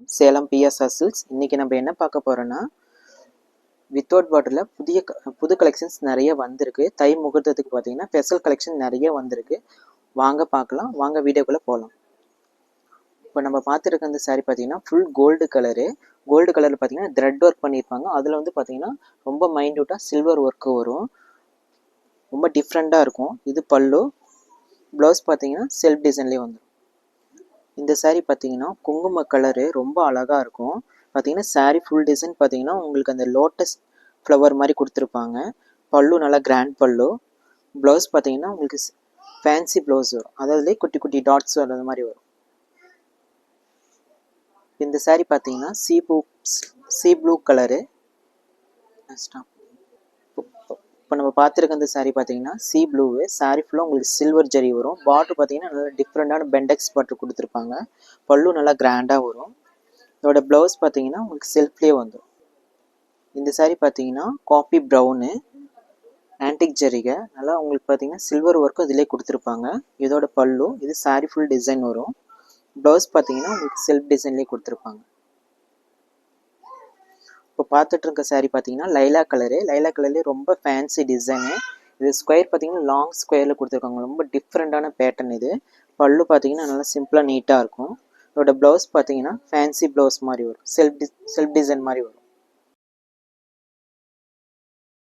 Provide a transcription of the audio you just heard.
Salem PSR silks. இன்றைக்கி நம்ம என்ன பார்க்க போகிறோன்னா, வித்தவுட் பார்டரில் புது கலெக்ஷன்ஸ் நிறைய வந்திருக்கு. தை முகூர்த்தத்துக்கு பார்த்தீங்கன்னா ஸ்பெஷல் கலெக்ஷன் நிறைய வந்திருக்கு. வாங்க பார்க்கலாம், வாங்க வீடியோக்குள்ளே போகலாம். இப்போ நம்ம பார்த்துருக்க அந்த சாரீ பார்த்தீங்கன்னா ஃபுல் கோல்டு கலரு. கோல்டு கலரில் பார்த்தீங்கன்னா த்ரெட் ஒர்க் பண்ணியிருப்பாங்க. அதில் வந்து பார்த்தீங்கன்னா ரொம்ப மைன்யூட்டாக சில்வர் ஒர்க்கு வரும். ரொம்ப டிஃப்ரெண்ட்டாக இருக்கும். இது பல்லு. ப்ளவுஸ் பார்த்தீங்கன்னா செல்ஃப் டிசைன்லேயே வந்துடும். இந்த சாரீ பார்த்தீங்கன்னா குங்கும கலரு, ரொம்ப அழகாக இருக்கும். பார்த்தீங்கன்னா சாரீ ஃபுல் டிசைன் பார்த்தீங்கன்னா உங்களுக்கு அந்த லோட்டஸ் ஃப்ளவர் மாதிரி கொடுத்துருப்பாங்க. பல்லு நல்லா கிராண்ட் பல்லு. ப்ளவுஸ் பார்த்தீங்கன்னா உங்களுக்கு ஃபேன்சி ப்ளவுஸ் வரும். அதுலேயே குட்டி குட்டி டாட்ஸ் வர்றது மாதிரி வரும். இந்த சாரீ பார்த்தீங்கன்னா சீ ப்ளூ கலரு. இப்போ நம்ம பார்த்துருக்க அந்த சாரீ பார்த்தீங்கன்னா சீ ப்ளூவு. சாரீ ஃபுல்லாக உங்களுக்கு சில்வர் ஜரி வரும். பார்டர் பார்த்தீங்கன்னா நல்லா டிஃப்ரெண்ட்டான பெண்டெக்ஸ் பார்டர் கொடுத்துருப்பாங்க. பல்லு நல்லா கிராண்டாக வரும். இதோட ப்ளவுஸ் பார்த்தீங்கன்னா உங்களுக்கு செல்ஃப்லேயே வந்துடும். இந்த சாரீ பார்த்தீங்கன்னா காஃபி ப்ரௌனு, ஆன்டிக் ஜரிகை, நல்லா உங்களுக்கு பார்த்தீங்கன்னா சில்வர் ஒர்க்கும் இதிலே கொடுத்துருப்பாங்க. இதோட பல்லு. இது சாரீ ஃபுல் டிசைன் வரும். ப்ளவுஸ் பார்த்தீங்கன்னா உங்களுக்கு செல்ஃப் டிசைன்லேயே கொடுத்துருப்பாங்க. இப்போ பார்த்துட்டு இருக்க சாரீ பார்த்தீங்கன்னா லைலா கலரு. லைலா கலர்லேயே ரொம்ப ஃபேன்சி டிசைனு. இது ஸ்கொயர் பார்த்தீங்கன்னா லாங் ஸ்கொயரில் கொடுத்துருக்காங்க. ரொம்ப டிஃப்ரெண்ட்டான பேட்டர்ன் இது. பல்லு பார்த்தீங்கன்னா நல்லா சிம்பிளாக நீட்டாக இருக்கும். இதோட ப்ளவுஸ் பார்த்தீங்கன்னா ஃபேன்சி ப்ளவுஸ் மாதிரி வரும். செல்ஃப் டிசைன் மாதிரி வரும்.